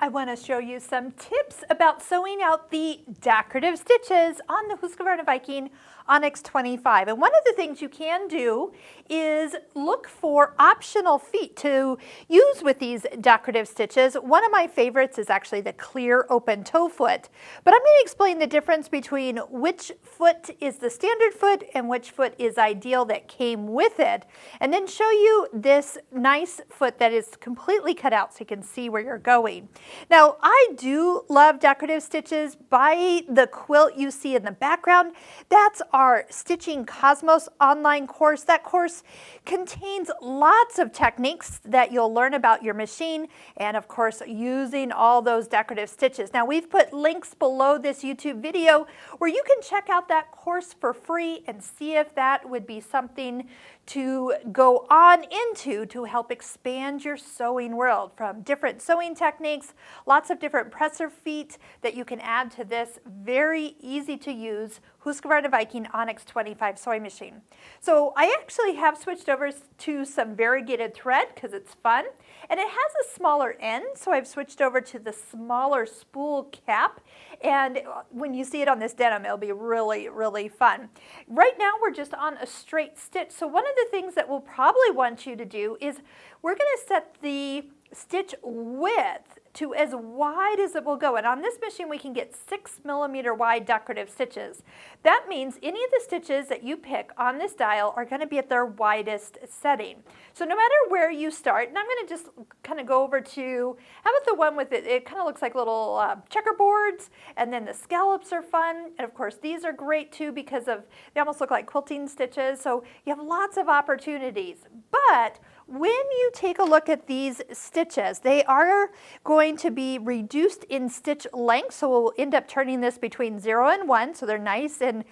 I want to show you some tips about sewing out the decorative stitches on the Husqvarna Viking Onyx 25. And one of the things you can do is look for optional feet to use with these decorative stitches. One of my favorites is actually the clear open toe foot. But I'm going to explain the difference between which foot is the standard foot and which foot is ideal that came with it. And then show you this nice foot that is completely cut out so you can see where you're going. Now, I do love decorative stitches. By the quilt you see in the background, that's our Stitching Cosmos online course. That course contains lots of techniques that you'll learn about your machine and, of course, using all those decorative stitches. Now, we've put links below this YouTube video where you can check out that course for free and see if that would be something to go on into to help expand your sewing world, from different sewing techniques, lots of different presser feet that you can add to this very easy to use Husqvarna Viking Onyx 25 sewing machine. So I actually have switched over to some variegated thread because it's fun, and it has a smaller end, so I've switched over to the smaller spool cap, and when you see it on this denim, it'll be really, really fun. Right now we're just on a straight stitch, so one of the things that we'll probably want you to do is we're going to set the stitch width to as wide as it will go. And on this machine we can get 6mm wide decorative stitches. That means any of the stitches that you pick on this dial are going to be at their widest setting. So no matter where you start, and I'm going to just kind of go over to, how about the one with it kind of looks like little checkerboards, and then the scallops are fun, and of course these are great too because they almost look like quilting stitches, so you have lots of opportunities. But when you take a look at these stitches, they are going to be reduced in stitch length, so we'll end up turning this between 0 and 1, so they're nice and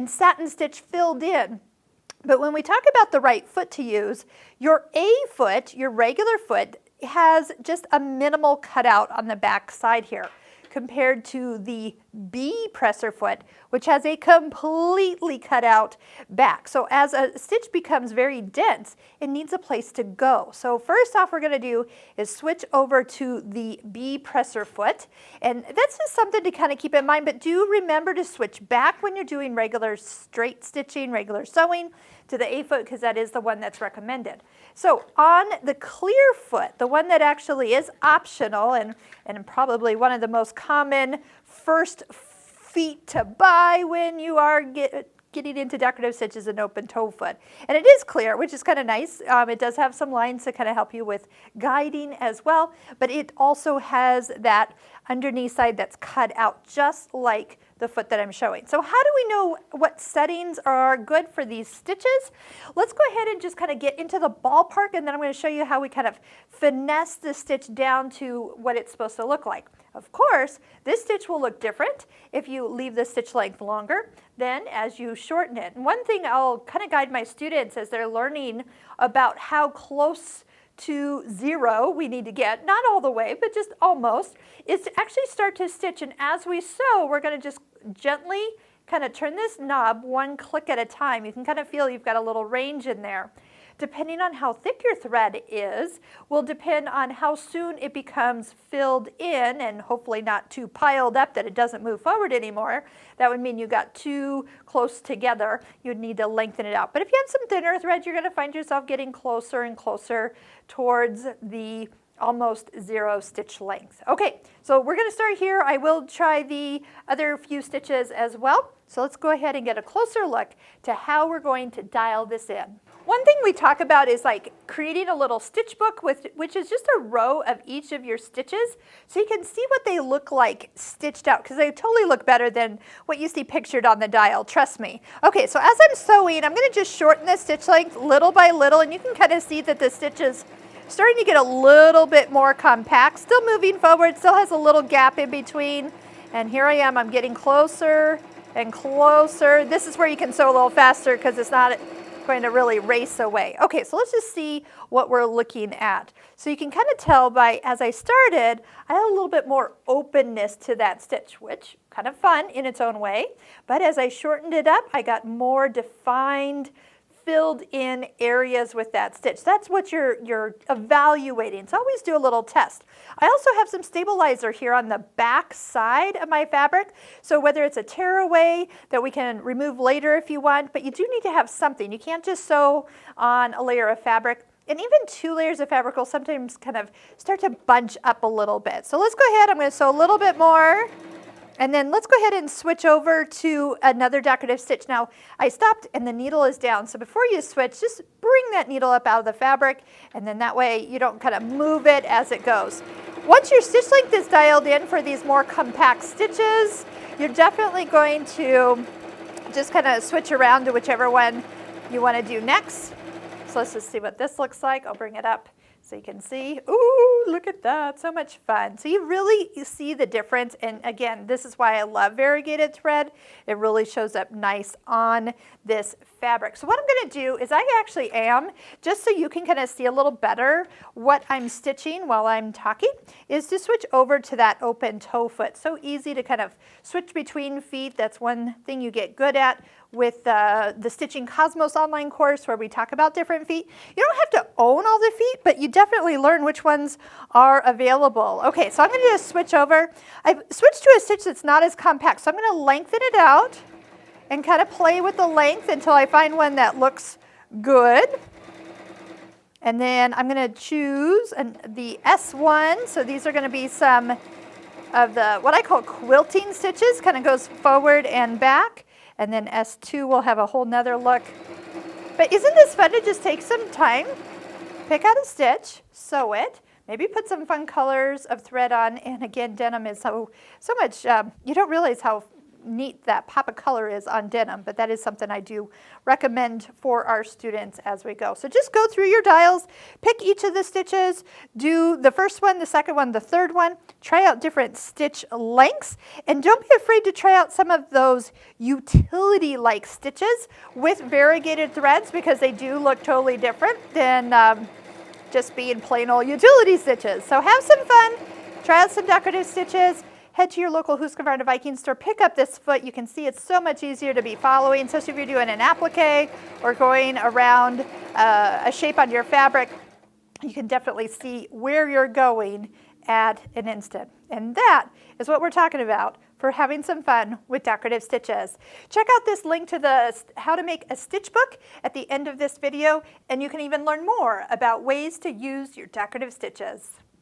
satin stitch filled in. But when we talk about the right foot to use, your A foot, your regular foot, has just a minimal cutout on the back side here, compared to the B presser foot, which has a completely cut out back. So as a stitch becomes very dense, it needs a place to go. So first off, we're going to do is switch over to the B presser foot, and that's just something to kind of keep in mind, but do remember to switch back when you're doing regular straight stitching, regular sewing, to the A foot, because that is the one that's recommended. So on the clear foot, the one that actually is optional and probably one of the most common first feet to buy when you are getting into decorative stitches, an open toe foot. And it is clear, which is kind of nice. It does have some lines to kind of help you with guiding as well, but it also has that underneath side that's cut out just like the foot that I'm showing. So how do we know what settings are good for these stitches? Let's go ahead and just kind of get into the ballpark, and then I'm going to show you how we kind of finesse the stitch down to what it's supposed to look like. Of course, this stitch will look different if you leave the stitch length longer than as you shorten it. And one thing I'll kind of guide my students as they're learning about how close to 0 we need to get, not all the way, but just almost, is to actually start to stitch. And as we sew, we're going to just gently kind of turn this knob one click at a time. You can kind of feel you've got a little range in there. Depending on how thick your thread is, will depend on how soon it becomes filled in, and hopefully not too piled up that it doesn't move forward anymore. That would mean you got too close together. You'd need to lengthen it out. But if you have some thinner thread, you're going to find yourself getting closer and closer towards the almost 0 stitch length. Okay, so we're going to start here. I will try the other few stitches as well. So let's go ahead and get a closer look to how we're going to dial this in. One thing we talk about is like creating a little stitch book, which is just a row of each of your stitches, so you can see what they look like stitched out, because they totally look better than what you see pictured on the dial, trust me. Okay, so as I'm sewing, I'm going to just shorten the stitch length little by little, and you can kind of see that the stitch is starting to get a little bit more compact, still moving forward, still has a little gap in between, and here I am, I'm getting closer and closer. This is where you can sew a little faster because it's not going to really race away. Okay, so let's just see what we're looking at. So you can kind of tell by, as I started, I had a little bit more openness to that stitch, which kind of fun in its own way. But as I shortened it up, I got more defined filled in areas with that stitch. That's what you're evaluating. So always do a little test. I also have some stabilizer here on the back side of my fabric. So whether it's a tearaway that we can remove later if you want, but you do need to have something. You can't just sew on a layer of fabric. And even 2 layers of fabric will sometimes kind of start to bunch up a little bit. So let's go ahead. I'm going to sew a little bit more. And then let's go ahead and switch over to another decorative stitch. Now, I stopped and the needle is down. So before you switch, just bring that needle up out of the fabric. And then that way you don't kind of move it as it goes. Once your stitch length is dialed in for these more compact stitches, you're definitely going to just kind of switch around to whichever one you want to do next. So let's just see what this looks like. I'll bring it up so you can see. Ooh, look at that, so much fun. So you really see the difference. And again, this is why I love variegated thread. It really shows up nice on this fabric. So what I'm gonna do is I actually am, just so you can kind of see a little better what I'm stitching while I'm talking, is to switch over to that open toe foot. So easy to kind of switch between feet. That's one thing you get good at with the Stitching Cosmos online course where we talk about different feet. You don't have to own all the feet, but you definitely learn which ones are available. Okay, so I'm going to just switch over. I've switched to a stitch that's not as compact, so I'm going to lengthen it out and kind of play with the length until I find one that looks good. And then I'm going to choose the S1. So these are going to be some of the what I call quilting stitches, kind of goes forward and back. And then S2 will have a whole nother look. But isn't this fun to just take some time, pick out a stitch, sew it, maybe put some fun colors of thread on. And again, denim is so much, you don't realize how neat that pop of color is on denim, but that is something I do recommend for our students as we go. So just go through your dials, pick each of the stitches, do the first one, the second one, the third one, try out different stitch lengths, and don't be afraid to try out some of those utility-like stitches with variegated threads because they do look totally different than just being plain old utility stitches. So have some fun, try out some decorative stitches. Head to your local Husqvarna Viking store, pick up this foot. You can see it's so much easier to be following, especially if you're doing an applique or going around a shape on your fabric. You can definitely see where you're going at an instant. And that is what we're talking about for having some fun with decorative stitches. Check out this link to the how to make a stitch book at the end of this video, and you can even learn more about ways to use your decorative stitches.